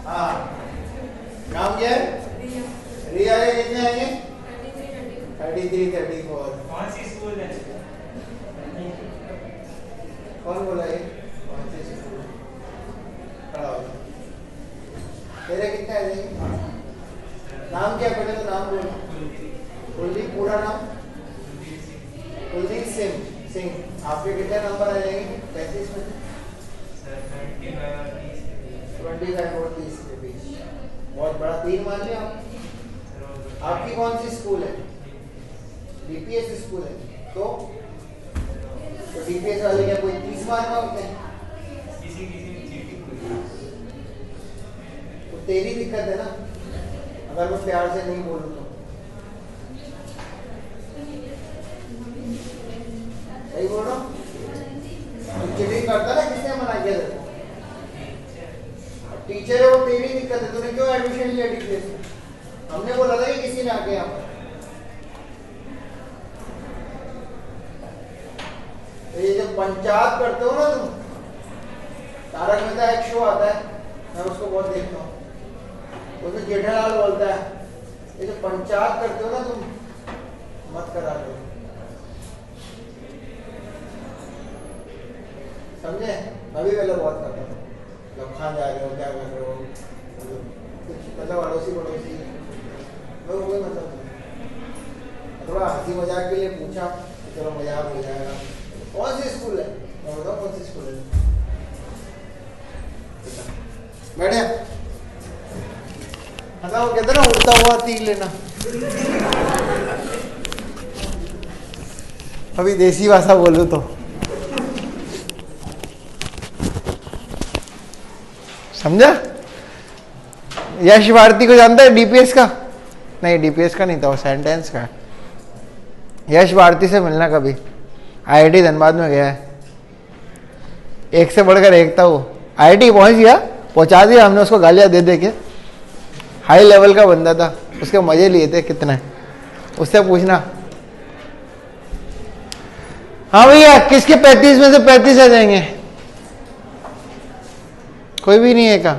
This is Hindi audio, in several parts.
हाँ, नाम क्या है? रिया है। कितने आएंगे? 33, 34। कौन सी स्कूल है? कौन बोला ये? कौन सी स्कूल? खड़ा हो। तेरे कितने आ जाएंगे? नाम क्या पहले तो नाम बोलो। कुलदीप, पूरा नाम? कुलदीप सिंह। आपके कितने नंबर आ जाएंगे 35 में? 25 और 30 के बीच। बहुत बड़ा 3 मान लिया आप। आपकी कौन सी स्कूल है? डीपीएस स्कूल है। तो डीपीएस वाले क्या कोई 30 मार्क होते हैं? तो तेरी दिक्कत है ना, अगर मैं प्यार से नहीं बोलूँ तो। सही बोल रहा हूँ? चीटिंग करता ना, किसने मना किया तेरे को? टीचर है वो, तेरी दिक्कत है। तूने क्यों एडमिशन लिया डीपीएस में? हमने बोला था कि किसी ने आके यहाँ पर। तो ये जब पंचायत करते हो ना तुम, तारक मेहता एक शो आता है, मैं उसको बहुत देखता हूँ, उसमें जेठालाल बोलता है ये जो पंचायत करते हो ना तुम, मत करा दो। समझे? अभी पहले बहुत करता था, मतलब कहाँ जा रहे हो, क्या कर रहे हो, मतलब अड़ोसी पड़ोसी लोग वही, मतलब थोड़ा हंसी मजाक के लिए पूछा, चलो मजाक हो जाएगा। कौन सी स्कूल है? मैं बताऊँ कौन सी स्कूल है। बैठे वो कहते ना, उड़ता हुआ तीर लेना। अभी देसी भाषा बोलूं तो समझा? यश भारती को जानता है? डीपीएस का नहीं, डीपीएस का नहीं था वो, सेंटेंस का। यश भारती से मिलना कभी, आईआईटी धनबाद में गया है, एक से बढ़कर एक था वो। आईआईटी पहुंच गया, पहुंचा दिया हमने उसको गालियां दे दे के। हाई लेवल का बंदा था, उसके मजे लिए थे कितने, उससे पूछना। हाँ भैया, किसके 35 में से 35 आ जाएंगे? कोई भी नहीं है का?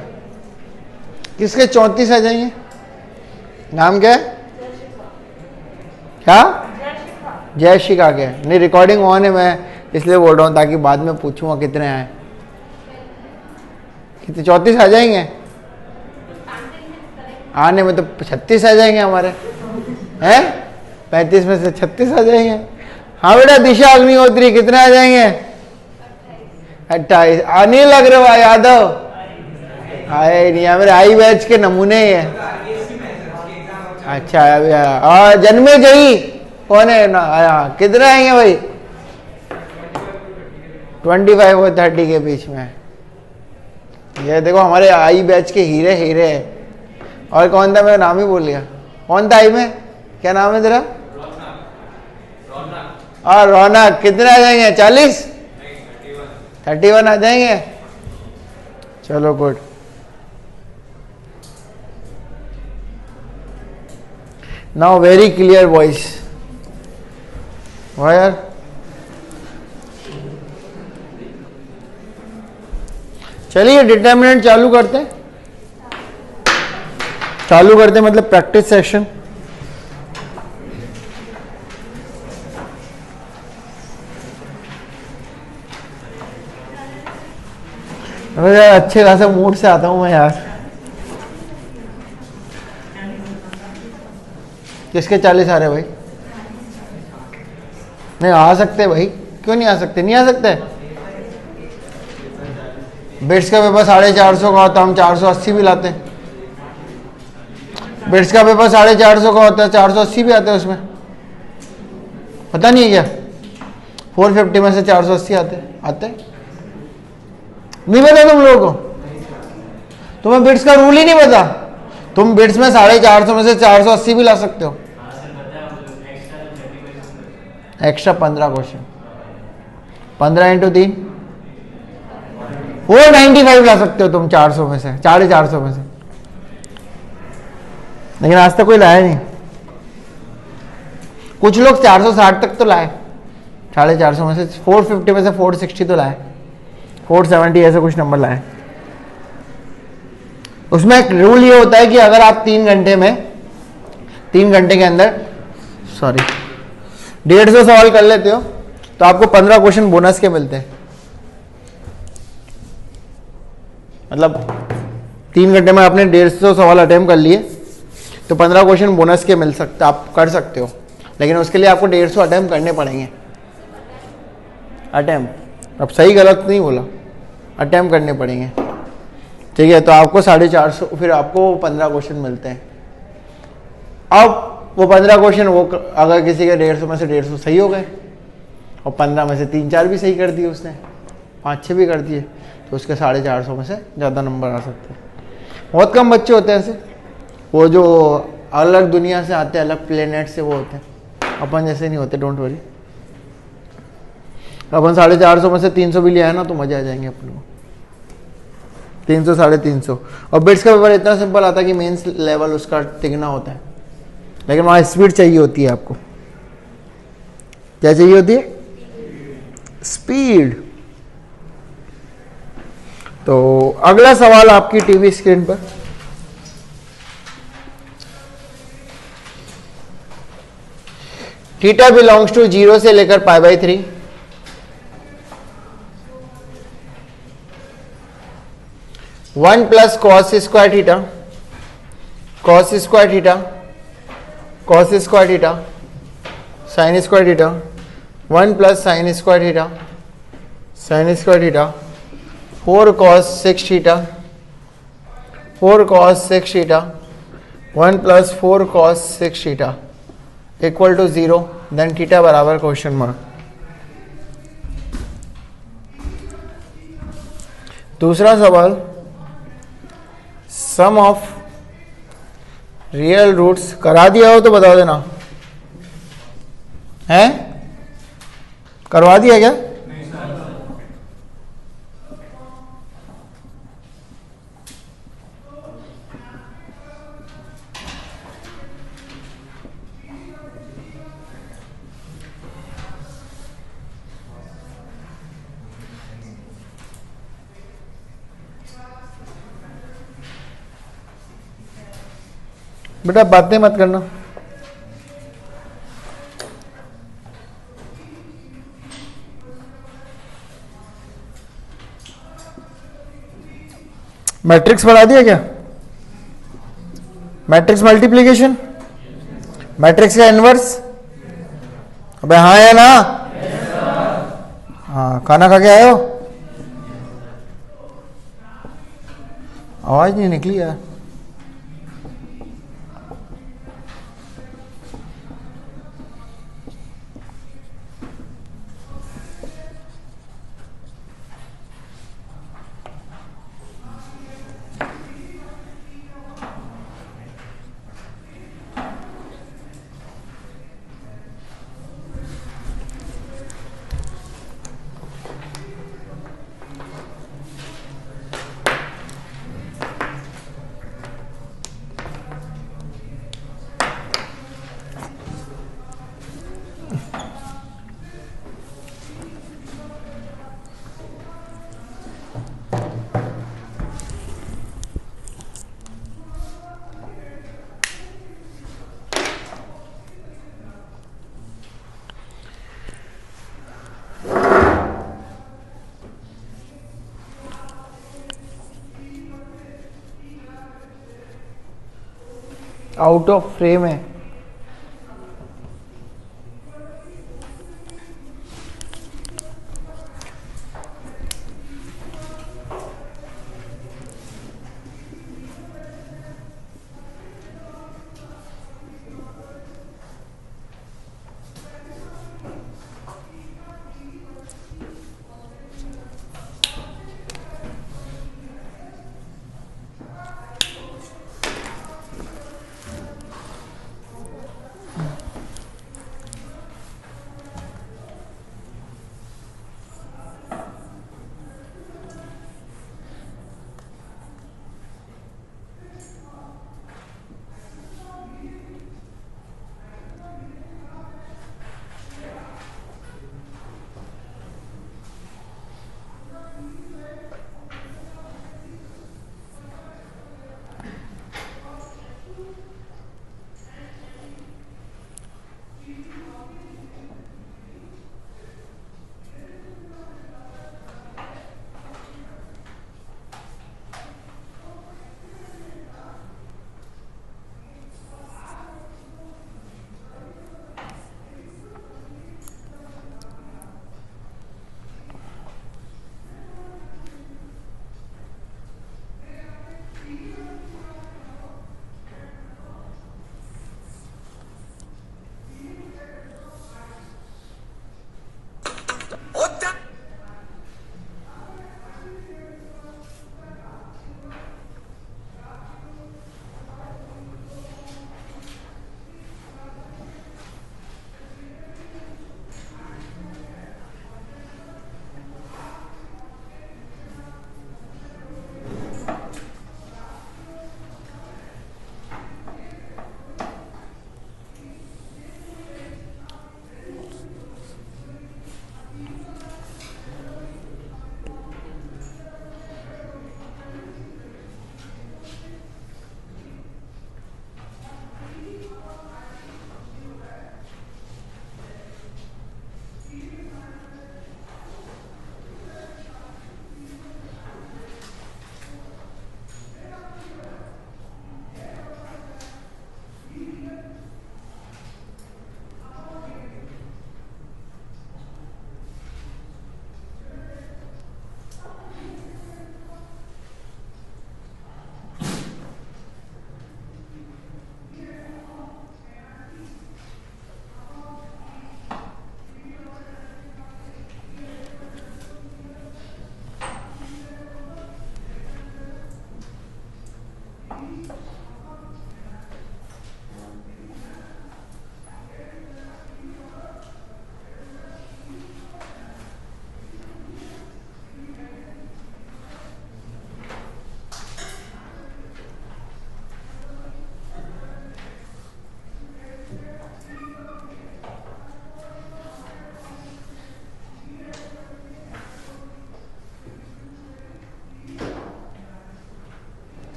किसके 34 आ जाएंगे? नाम क्या है? क्या? जय शिका के। नहीं, रिकॉर्डिंग ऑन है, मैं इसलिए बोल रहा हूँ ताकि बाद में पूछूंगा कितने आए। कितने? 34 आ जाएंगे? आने में तो 36 आ जाएंगे हमारे, हैं? 35 में से 36 आ जाएंगे। हाँ बेटा, दिशा अग्निहोत्री कितने आ जाएंगे? 28। अनिल अग्रवाल यादव आए नहीं, मेरे आई बैच के नमूने ही है। अच्छा, और जन्मे जई कौन है ना? कितने आएंगे भाई? 25 और 30 के बीच में। ये देखो हमारे आई बैच के हीरे हीरे है। और कौन था? मैं नाम ही भूल गया। कौन था आई में? क्या नाम है तेरा? और रौनक। कितने आ जाएंगे? 40? 31 आ जाएंगे। चलो good. Now very clear voice. वाह यार, चलिए डिटर्मिनेंट चालू करते हैं। मतलब प्रैक्टिस सेशन। अरे यार, अच्छे खासे मूड से आता हूं मैं यार। किसके 40 आ रहे भाई? नहीं आ सकते भाई, क्यों नहीं आ सकते? नहीं आ सकते। बिट्स का पेपर 450 का होता, हम 480 भी लाते। बिट्स का पेपर 450 का होता है, 480 भी आते हैं उसमें। पता नहीं है क्या? 450 में से 480 आते नहीं पता तुम लोगों को? तुम्हें बिट्स का रूल ही नहीं पता? तुम बिट्स में 450 में से 480 भी ला सकते हो। एक्स्ट्रा 15 क्वेश्चन, 15 × 3 495 ला सकते हो तुम 400 में से, 450 में से। लेकिन आज तक कोई लाया नहीं। कुछ लोग 460 तक तो लाए, 450 में से 450 में से 460 तो लाए, 470 ऐसे कुछ नंबर लाए। उसमें एक रूल ये होता है कि अगर आप 3 घंटे के अंदर 150 सवाल कर लेते हो तो आपको 15 क्वेश्चन बोनस के मिलते हैं। मतलब 3 घंटे में आपने 150 सवाल अटेम्प्ट कर लिए तो 15 क्वेश्चन बोनस के मिल सकते, आप कर सकते हो, लेकिन उसके लिए आपको 150 अटेम्प्ट करने पड़ेंगे। अटेम्प्ट, अब सही गलत नहीं बोला, अटेम्प्ट करने पड़ेंगे, ठीक है। तो आपको 450, फिर आपको 15 क्वेश्चन मिलते हैं। अब वो 15 क्वेश्चन, वो अगर किसी के 150 में से 150 सही हो गए और 15 में से 3-4 भी सही कर दिए उसने, 5-6 भी कर दिए, तो उसके 450 में से ज़्यादा नंबर आ सकते हैं। बहुत कम बच्चे होते हैं ऐसे, वो जो अलग दुनिया से आते हैं, अलग प्लेनेट से वो होते हैं, अपन जैसे नहीं होते, डोंट वरी। अपन 450 में से 300 भी ले आए ना तो मजे आ जाएंगे अपन को। 300, 350। और बिट्स का पेपर इतना सिंपल आता है कि मेंस लेवल उसका टिकना होता है, लेकिन वहाँ स्पीड चाहिए होती है आपको। क्या चाहिए होती है? स्पीड। तो अगला सवाल आपकी टीवी स्क्रीन पर, थीटा बिलोंग्स टू 0 से लेकर π/3, one plus cos square theta, cos square theta, cos square theta, sine square theta, 1 plus sine square theta, sine square theta, 4 cos 6 theta, 4 cos 6 theta, 1 plus 4 cos 6 theta equal to 0, then theta बराबर क्वेश्चन मार्क। दूसरा सवाल, सम ऑफ रियल रूट्स, करा दिया हो तो बता देना, है? करवा दिया क्या? बेटा बातें मत करना। मैट्रिक्स बढ़ा दिया क्या? मैट्रिक्स मल्टीप्लिकेशन, मैट्रिक्स का इनवर्स? अबे हाँ या ना? हाँ, खाना खा के आए हो? आवाज नहीं निकली यार। आउट ऑफ फ्रेम है।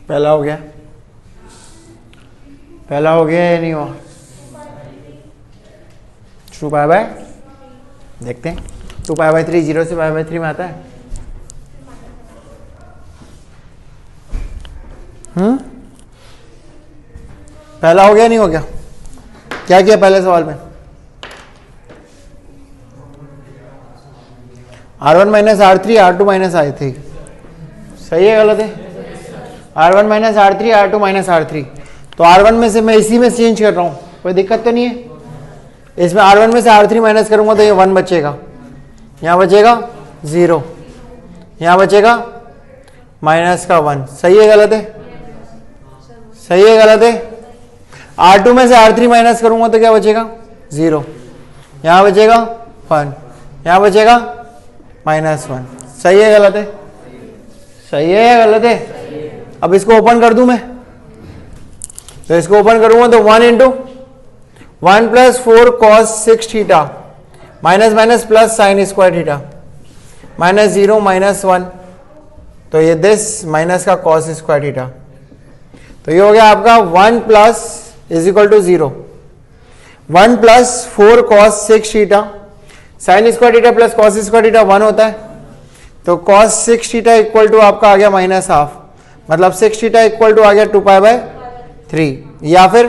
पहला हो गया, पहला हो गया या नहीं हुआ? टू पाई बाय, देखते हैं 2 पाई बाय 3 0 से पाई बाय 3 में आता है। पहला हो गया नहीं हो गया? क्या किया पहले सवाल में? R1 minus R3 R2 minus R3, सही है गलत है? R1 minus R3 R2 minus R3, तो R1 में से मैं इसी में चेंज कर रहा हूं, कोई दिक्कत तो नहीं है? इसमें R1 में से R3 माइनस करूंगा तो ये 1 बचेगा, यहाँ बचेगा 0, यहाँ बचेगा माइनस का 1, सही है गलत है? सही है गलत है? R2 में से R3 माइनस करूंगा तो क्या बचेगा? 0, यहाँ बचेगा 1, यहाँ बचेगा माइनस 1, सही है गलत है? सही है या गलत है? अब इसको ओपन कर दूं मैं, तो इसको ओपन करूंगा तो 1 into 1 plus 4 cos 6 theta minus minus plus sine square theta minus 0 minus 1, तो ये दिस माइनस का कॉस स्क्वायर थीटा, तो ये हो गया आपका 1 plus is equal to 0, 1 plus 4 cos 6 theta sine square theta plus cos square theta 1 होता है, तो कॉस 6 थीटा इक्वल टू आपका आ गया माइनस हाफ, मतलब 6 थीटा इक्वल टू आ गया 2 पाई बाय 3 या फिर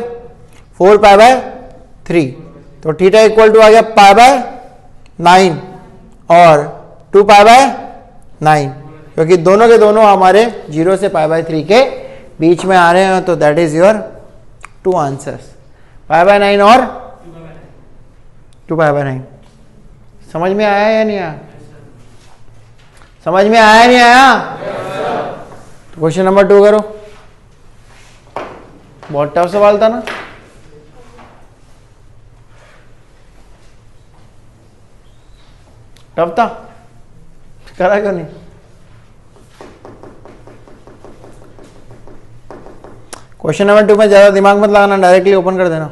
4 पाई बाय 3, तो थीटा इक्वल टू आ गया पाई बाय 9 और 2 पाई बाय 9, क्योंकि दोनों के दोनों हमारे 0 से पाई बाय 3 के बीच में आ रहे हैं, तो that is your 2 answers, pi by 9 और 2 पाई बाय 9। समझ में आया या नहीं आया? समझ में आया नहीं आया? तो क्वेश्चन नंबर 2 करो, बहुत टफ सवाल था ना? टफ था, करा क्यों नहीं? क्वेश्चन नंबर 2 में ज्यादा दिमाग मत लगाना, डायरेक्टली ओपन कर देना।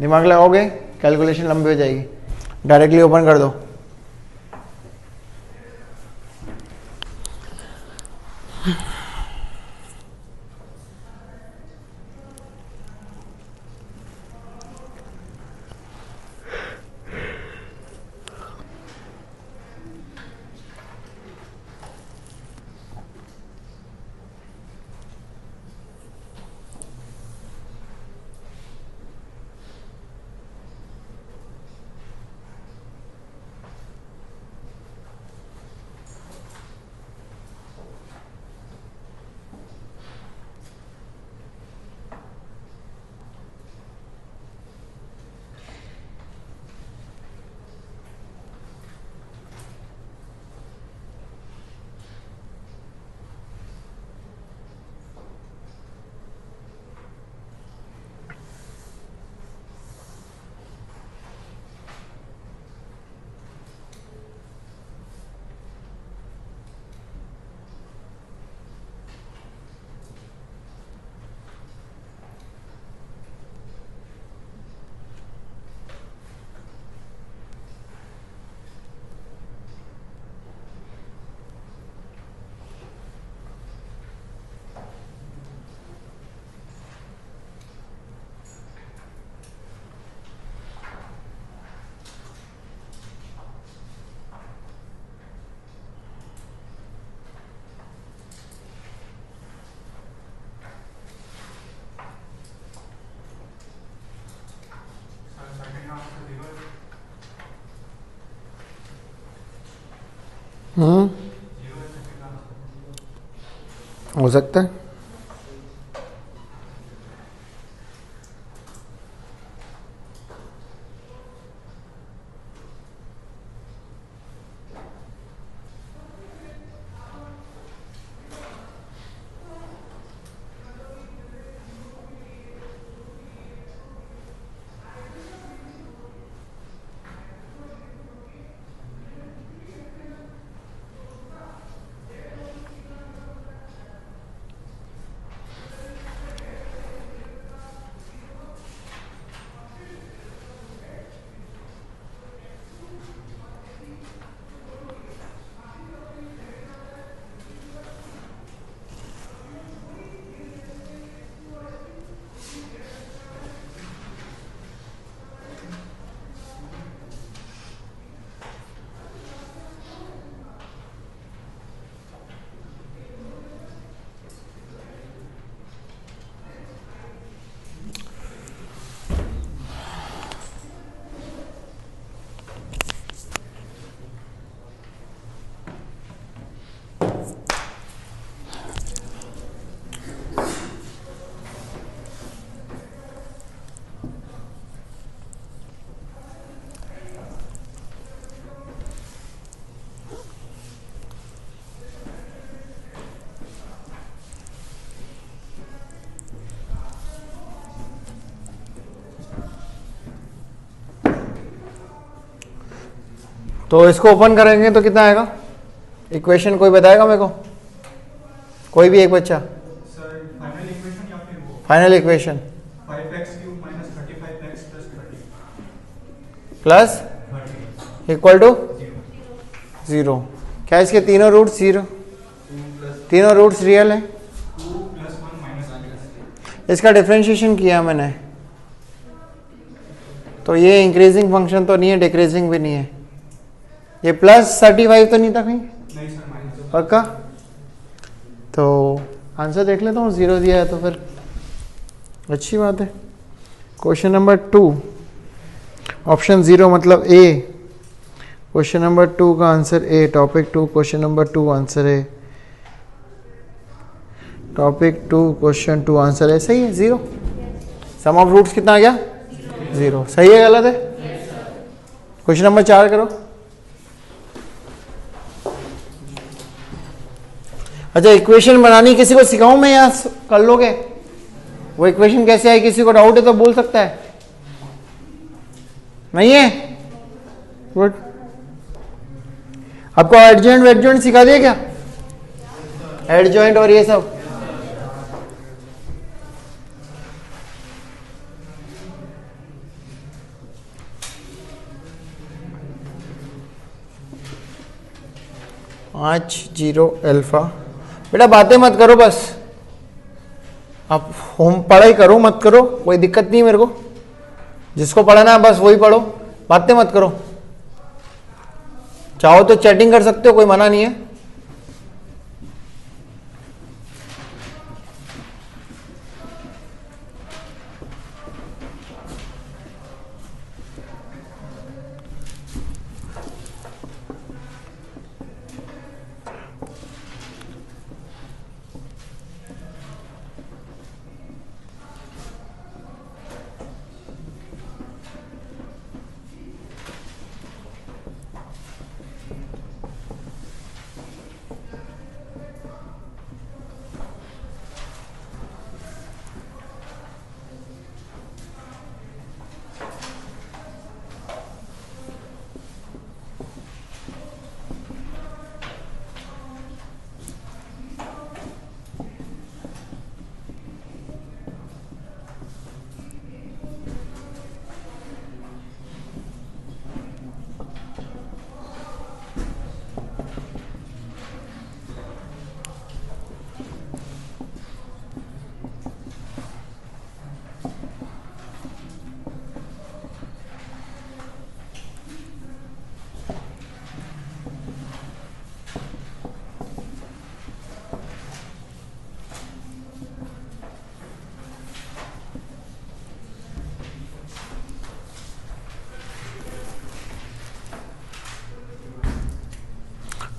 दिमाग लगाओगे कैलकुलेशन लंबी हो जाएगी, डायरेक्टली ओपन कर दो। हो सकता है। तो इसको ओपन करेंगे तो कितना आएगा? इक्वेशन कोई बताएगा मेरे को? कोई भी एक बच्चा। फाइनल इक्वेशन या फिर वो final equation 5x³ - 35x + 30 plus equal to 0। क्या इसके तीनों रूट्स 0? तीनों रूट्स रियल है। 2 + 1 - इसका डिफरेंशिएशन किया मैंने, तो ये इंक्रीजिंग फंक्शन तो नहीं है, डिक्रीजिंग भी नहीं है। ये +35 तो नहीं था कहीं? नहीं सर, माइनस पक्का? तो आंसर देख लेता हूँ, 0 दिया है तो फिर अच्छी बात है। क्वेश्चन नंबर 2 ऑप्शन 0 मतलब ए। क्वेश्चन नंबर 2 का answer A. Topic 2 question number 2 answer है। टॉपिक 2 क्वेश्चन 2 आंसर है। सही है 0। सम ऑफ रूट्स कितना आ गया? 0। सही है गलत है? क्वेश्चन नंबर 4 करो। अच्छा, इक्वेशन बनानी किसी को सिखाऊं मैं या कर लोगे? वो इक्वेशन कैसे आई, किसी को डाउट है तो बोल सकता है। नहीं है? गुड। आपको एडजॉइंट वेडजॉइंट सिखा दिया क्या? एडजॉइंट और ये सब? H0 alpha. बेटा बातें मत करो बस, आप होम पढ़ाई करो, मत करो, कोई दिक्कत नहीं मेरे को। जिसको पढ़ना है बस वही पढ़ो, बातें मत करो। चाहो तो चैटिंग कर सकते हो, कोई मना नहीं है।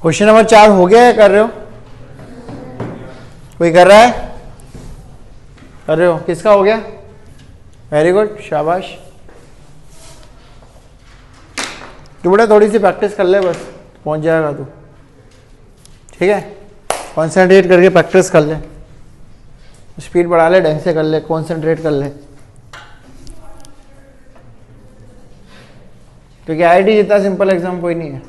क्वेश्चन नंबर 4 हो गया या कर रहे हो? कोई कर रहा है? कर रहे हो? किसका हो गया? वेरी गुड, शाबाश। तू बेटा थोड़ी सी प्रैक्टिस कर ले, बस पहुंच जाएगा तू। ठीक है, कॉन्सेंट्रेट करके प्रैक्टिस कर ले, स्पीड बढ़ा ले, ढंग से कर ले, कॉन्सेंट्रेट कर ले, क्योंकि आईआईटी जितना सिंपल एग्जाम कोई नहीं है।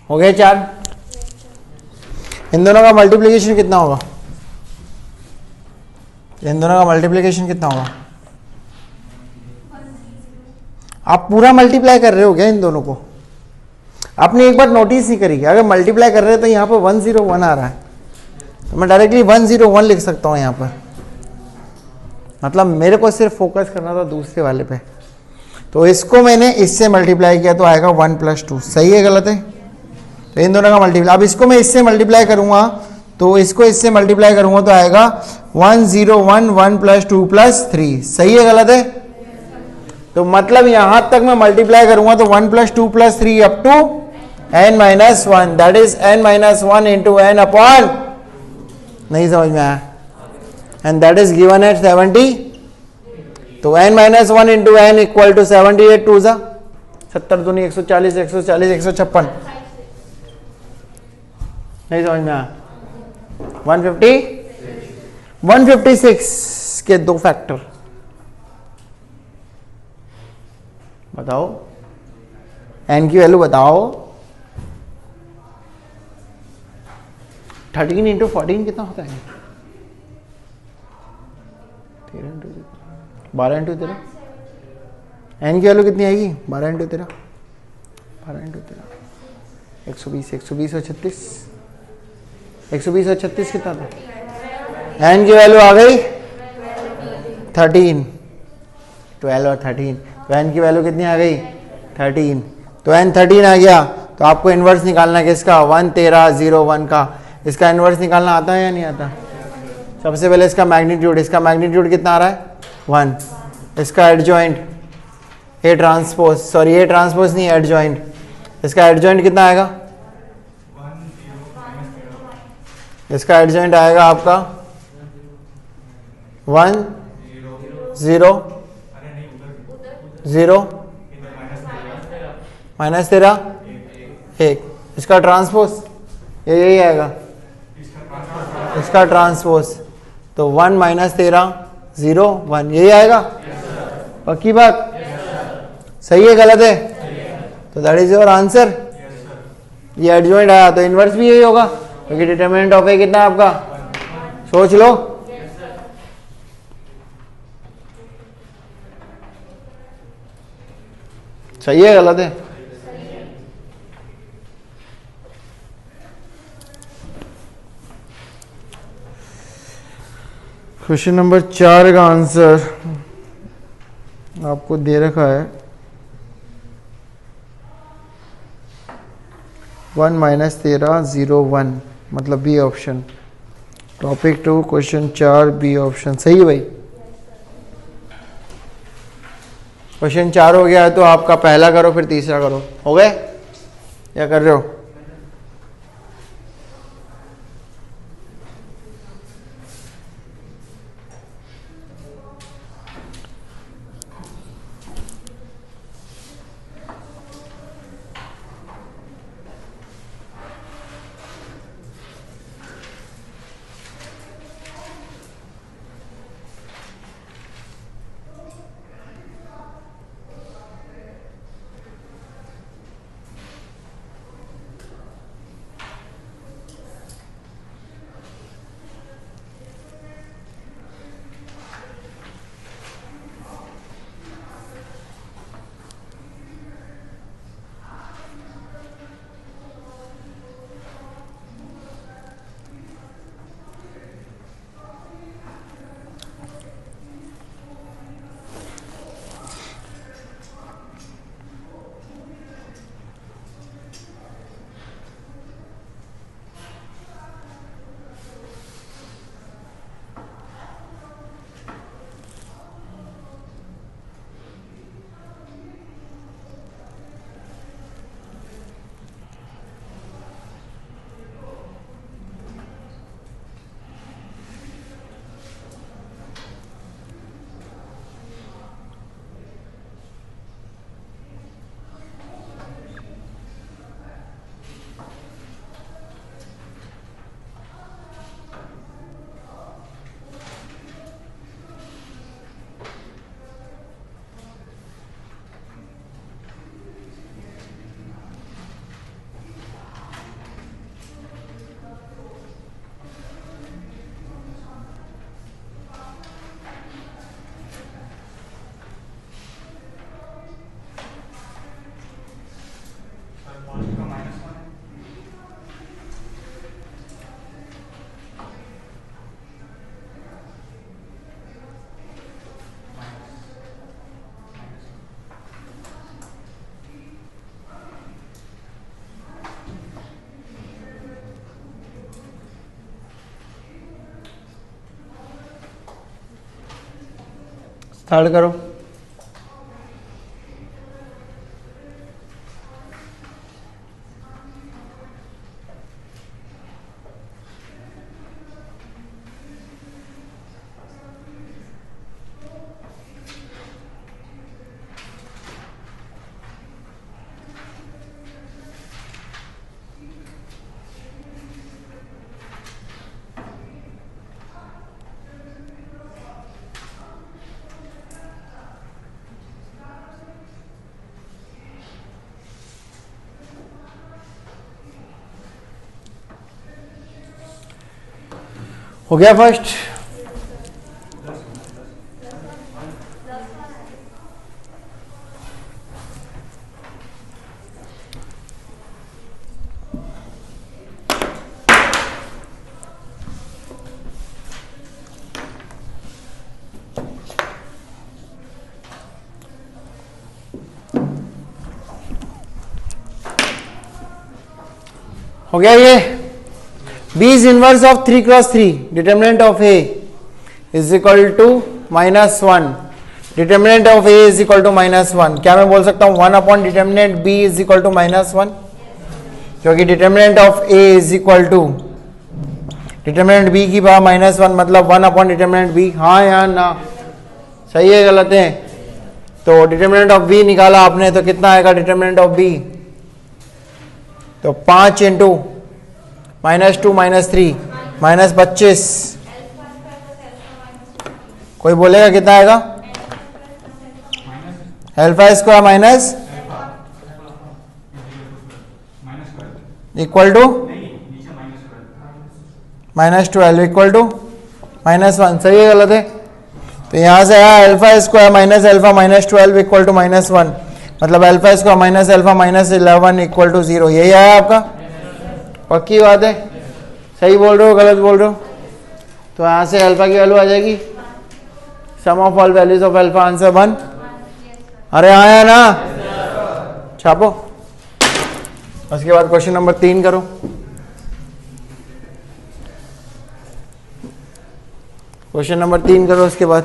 हो गए 4। इन दोनों का मल्टीप्लिकेशन कितना होगा? इन दोनों का मल्टीप्लिकेशन कितना होगा? आप पूरा मल्टीप्लाई कर रहे हो क्या इन दोनों को? आपने एक बार नोटिस नहीं करी, अगर मल्टीप्लाई कर रहे हैं तो यहाँ पर 101 आ रहा है, तो मैं डायरेक्टली 101 लिख सकता हूँ यहाँ पर। मतलब मेरे को सिर्फ फोकस करना था दूसरे वाले पे, तो इसको मैंने इससे मल्टीप्लाई किया तो आएगा 1 + 2। सही है गलत है? तो इन दोनों का मल्टीप्लाई, अब इसको मैं इससे मल्टीप्लाई करूंगा तो इसको इससे मल्टीप्लाई करूंगा तो आएगा 101 1 + 2 + 3। सही है गलत है? तो मतलब यहां तक मैं मल्टीप्लाई करूंगा तो 1 + 2 + 3 up to n-1, that is n-1 into n upon, नहीं समझ में आया, and that is given at 70। तो n-1 into n equal to 78 2 जा 70 दूनी 140 140 156, नहीं समझ में आया। 156 के 2 फैक्टर बताओ, n की वैल्यू बताओ। 13 इंटू 14 कितना होता है? 13 इंटू 12 इंटू 13। एन की वैल्यू कितनी आएगी? 12 इंटू 13, 12 इंटू 13 120, 120 और 36, 120 और 36 कितना था? एन की वैल्यू आ गई 13, 12 और 13, तो एन की वैल्यू कितनी आ गई? 13। तो एन 13 आ गया, तो आपको इन्वर्स निकालना है किसका? 1 13 0 1 का। इसका इन्वर्स निकालना आता है या नहीं आता? सबसे पहले इसका मैग्नीट्यूड, इसका मैग्नीट्यूड कितना आ रहा है? 1। इसका adjoint A transpose, sorry A transpose नहीं, एडजॉइंट, इसका एडजॉइंट कितना आएगा? इसका एडजॉइंट आएगा आपका 1 0 0 -13 1। इसका ट्रांसपोज यही आएगा, इसका ट्रांसपोज, तो 1 -13 0 1 यही आएगा। पक्की बात? सही है गलत है? तो दैट इज योर आंसर। ये एडजॉइंट आया तो इनवर्स भी यही होगा, क्योंकि डिटरमिनेंट ऑफ ए कितना है आपका? सोच लो। सही है गलत है? क्वेश्चन नंबर 4 का आंसर आपको दे रखा है 1 -13 0 1, मतलब B option. Topic 2 question 4 B option. सही है भाई? क्वेश्चन 4 हो गया है, तो आपका पहला करो फिर तीसरा करो। हो गए या कर रहे हो? स्टार्ट करो। हो गया फर्स्ट? हो गया ये? B is inverse of 3 cross 3. Determinant of A is equal to -1. Determinant of A is equal to -1. क्या मैं बोल सकता हूँ 1 upon determinant B is equal to -1? क्योंकि determinant of A is equal to determinant B की पावर -1 मतलब 1 upon determinant B. हाँ या ना? सही है गलत है? तो determinant of B निकाला आपने तो कितना आएगा determinant of B? तो 5 इंटू -2 -3 -25. कोई बोलेगा कितना आएगा? Alpha square minus equal to -12 equal to -1. सही है गलत है? तो यहां से आया alpha square minus alpha -12 equal to -1 मतलब alpha square minus alpha -11 equal to 0. यही आया आपका? पक्की बात है? सही बोल रहे हो गलत बोल रहे हो? तो यहाँ से अल्फा की वैल्यू आ जाएगी sum of all values of alpha answer 1. अरे आया ना? छापो. उसके बाद क्वेश्चन नंबर 3 करो. क्वेश्चन नंबर 3 करो उसके बाद.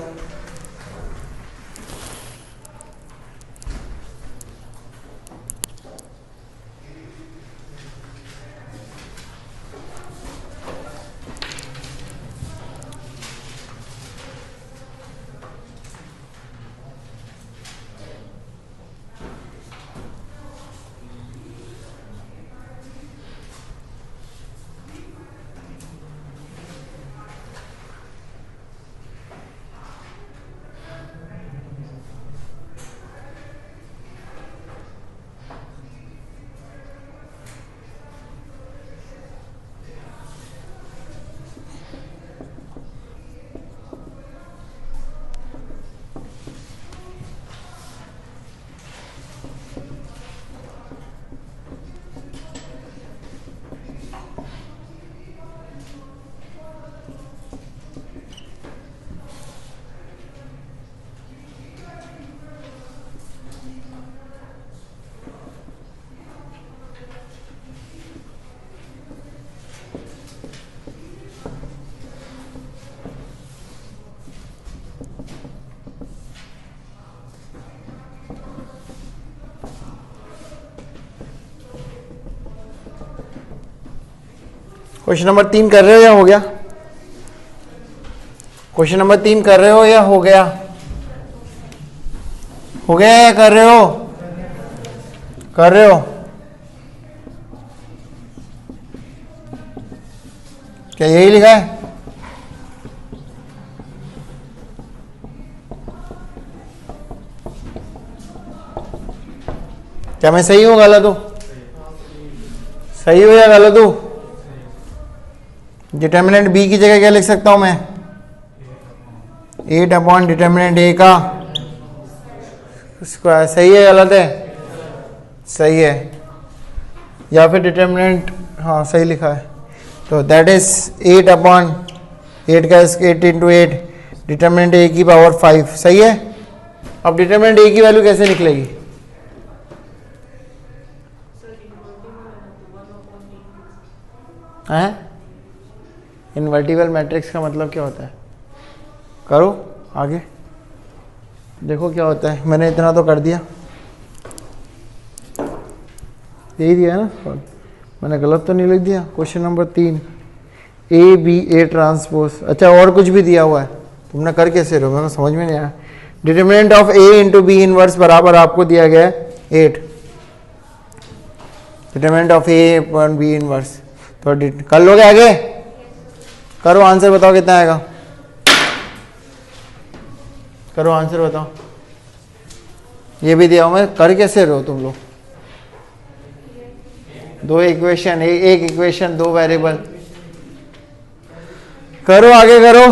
क्वेश्चन नंबर 3 कर रहे हो या हो गया? क्वेश्चन नंबर 3 कर रहे हो या हो गया? हो गया या कर रहे हो? कर रहे हो? क्या यही लिखा है? क्या मैं सही हूं गलत हूं? सही हो या गलत हूं? डिटर्मिनेंट बी की जगह क्या लिख सकता हूं मैं? 8 अपॉन डिटर्मिनेंट ए का स्क्वायर. सही है गलत है? सही है. या फिर डिटर्मिनेंट हाँ सही लिखा है. तो दैट इज 8 अपॉन 8 का 8 इंटू 8 डिटर्मिनेंट ए की पावर 5. सही है. अब डिटर्मिनेंट ए की वैल्यू कैसे निकलेगी? हैं? इनवर्टिबल मैट्रिक्स का मतलब क्या होता है? करो आगे देखो क्या होता है. मैंने इतना तो कर दिया. यही दिया है ना? मैंने गलत तो नहीं लिख दिया? Question number 3 A B A transpose. अच्छा और कुछ भी दिया हुआ है. तुमने कर कैसे रहो? मेरे को समझ में नहीं आया. Determinant of A into B inverse बराबर आपको दिया गया है 8. Determinant of A upon B inverse. तो कर लोगे आगे? करो आंसर बताओ कितना आएगा. करो आंसर बताओ. ये भी दिया हुआ है. कर कैसे रहो तुम लोग? 2 इक्वेशन एक इक्वेशन 2 वेरिएबल. करो आगे करो।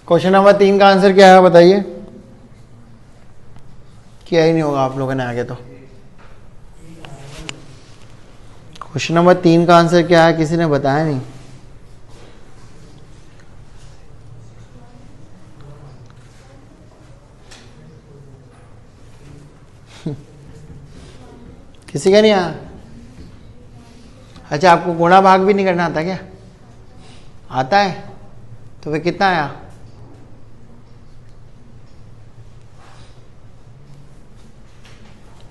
क्वेश्चन नंबर 3 का आंसर क्या है बताइए। किया ही नहीं होगा आप लोगों ने आगे तो। क्वेश्चन नंबर 3 का आंसर क्या है किसी ने बताया नहीं। किसी का नहीं आया। अच्छा आपको गुणा भाग भी नहीं करना आता क्या? आता है तो फिर कितना आया?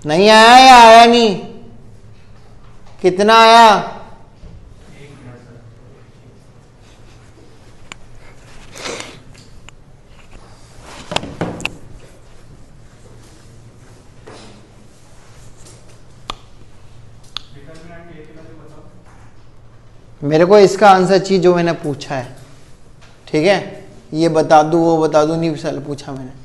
नहीं आया या आया नहीं? कितना आया? मेरे को इसका आंसर चाहिए जो मैंने पूछा है, ठीक है? ये बता दूं वो बता दूं नहीं साल पूछा मैंने।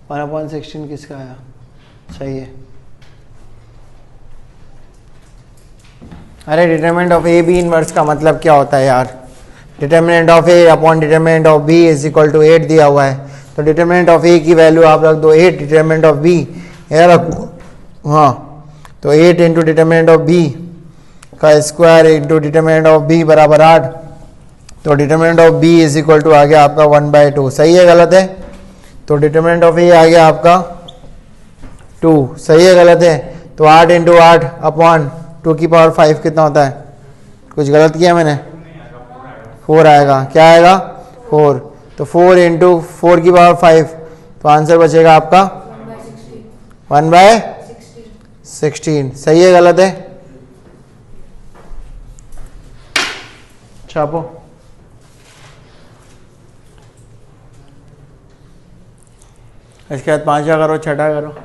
वन अपॉन 16 किसका आया? सही है। अरे determinant of A B inverse का मतलब क्या होता है यार? Determinant of A upon determinant of B is equal to 8 दिया हुआ है, तो डिटरमिनेंट ऑफ ए की वैल्यू आप रख दो 8, डिटरमिनेंट ऑफ बी ये रखो, हाँ, तो 8 इंटू डिटरमिनेंट ऑफ बी का square into determinant of B बराबर 8, तो determinant of B is equal to आ गया आपका 1/2। सही है गलत है? तो डिटरमिनेंट ऑफ ए आ गया आपका 2। सही है गलत है? तो 8 इंटू 8 अपॉन 2 की पावर 5 कितना होता है? कुछ गलत किया मैंने? 4 आएगा। क्या आएगा? 4। तो 4 इंटू 4 की पावर 5, तो आंसर बचेगा आपका 1/16। सही है गलत है? छापो। इसके बाद 5वां करो, 6वां करो।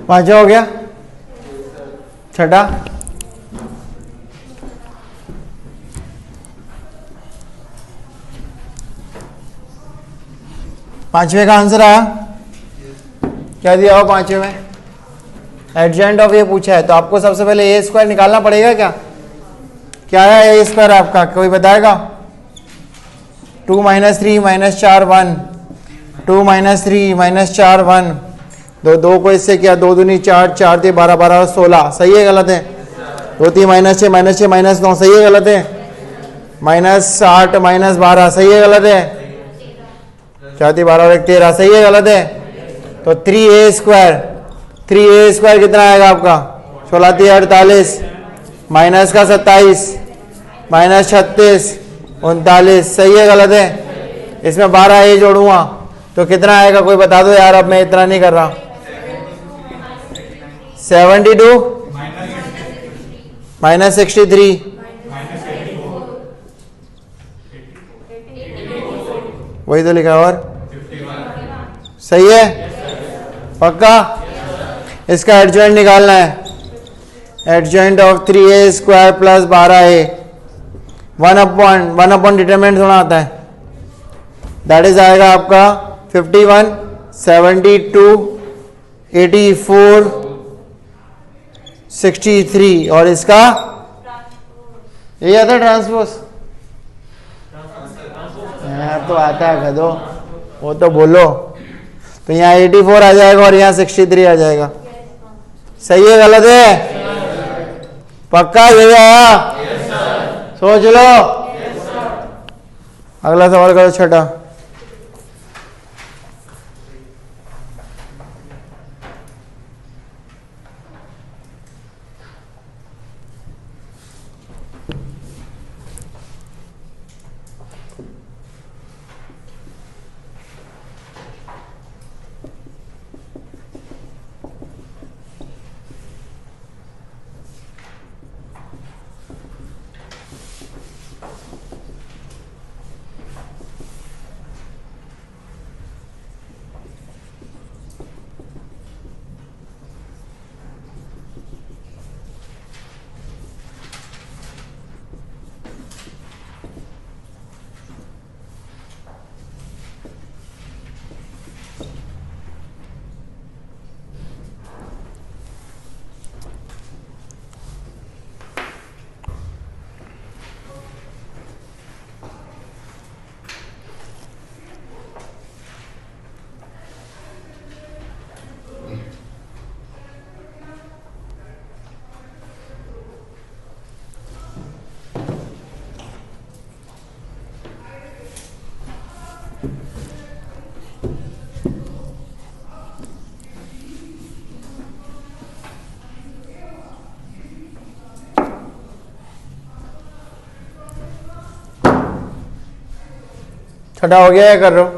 पांचवा हो गया। छठा, पांचवे का आंसर आया, क्या दिया हुआ पांचवे में, एडजेंट ऑफ ए पूछा है, तो आपको सबसे पहले ए स्क्वायर निकालना पड़ेगा। क्या है ए स्क्वायर आपका, कोई बताएगा? 2 - 3 - 4 1, 2 - 3 - 4 1, दो को इससे किया, 2 दूनी 4, 4 3 12, 12 और 16, सही है गलत है? 2 3 -6 -6 -9, सही है गलत है? -8 -12, सही है गलत है? 4 3 12 और 1 13, सही है गलत है? तो 3a स्क्वायर कितना आएगा आपका? 16 3 48, माइनस का 27, -36 39, सही है गलत है? इसमें 12a जोड़ूंगा तो कितना आएगा, कोई बता दो यार, अब मैं इतना नहीं कर रहा। 72 -63, वही तो लिखा, और सही है? पक्का? इसका एडजॉइंट निकालना है, adjoint of 3a square plus 12a, 1 upon determinant थोड़ा आता है, दैट इज आएगा आपका 51 72 84 63, और इसका ये आता है ट्रांसपोज, तो आता है गधो, वो तो बोलो। तो यहाँ 84 आ जाएगा और यहाँ 63 आ जाएगा, सही है गलत है? पक्का यही आया? सोच लो। अगला सवाल करो, छठा। छठा हो गया या कर रहे हो?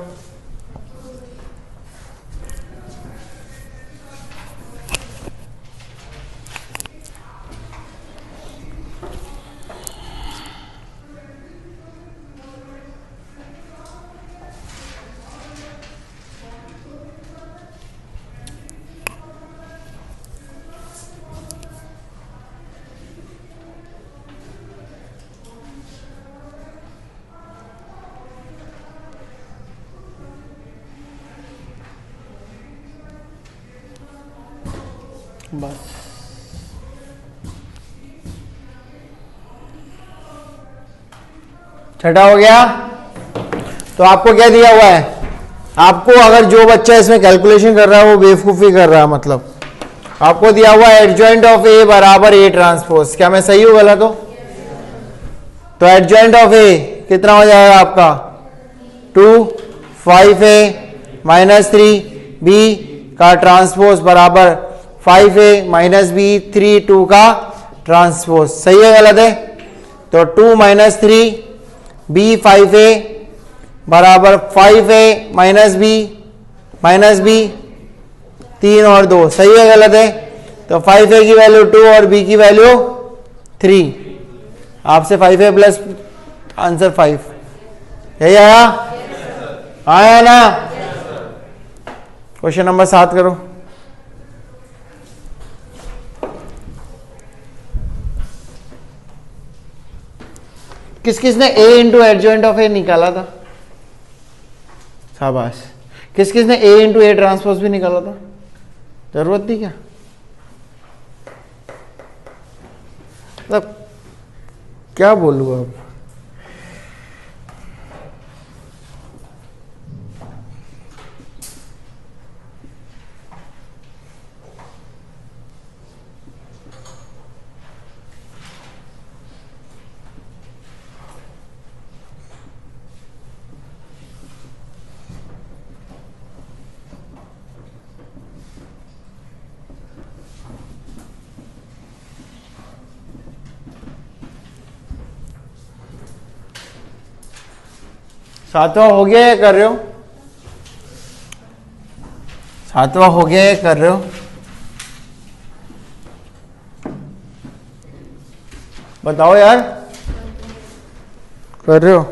बस छठा हो गया। तो आपको क्या दिया हुआ है, आपको अगर जो बच्चा इसमें कैलकुलेशन कर रहा है वो बेवकूफी कर रहा है, मतलब आपको दिया हुआ है एडजॉइंट ऑफ ए बराबर ए ट्रांसपोज। क्या मैं सही हूं गलत हो? तो एडजॉइंट ऑफ ए कितना हो जाएगा आपका 2 5a - 3b का ट्रांसपोज बराबर 5a - b 3 2 का ट्रांसपोज। सही है गलत है? तो 2 - 3b 5a बराबर 5a - b 3 और 2। सही है गलत है? तो 5a की वैल्यू 2 और b की वैल्यू 3। आपसे 5a प्लस आंसर 5 यही आया? आया ना? क्वेश्चन नंबर 7 करो। किस किसने a इंटू एडजॉइंट ऑफ ए निकाला था? शाबाश। किस किसने a इंटू ए ट्रांसपोज भी निकाला था? जरूरत थी क्या? मतलब क्या बोलूँ अब। सातवां हो गया या कर रहे हो? सातवां हो गया या कर रहे हो? बताओ यार, कर रहे हो?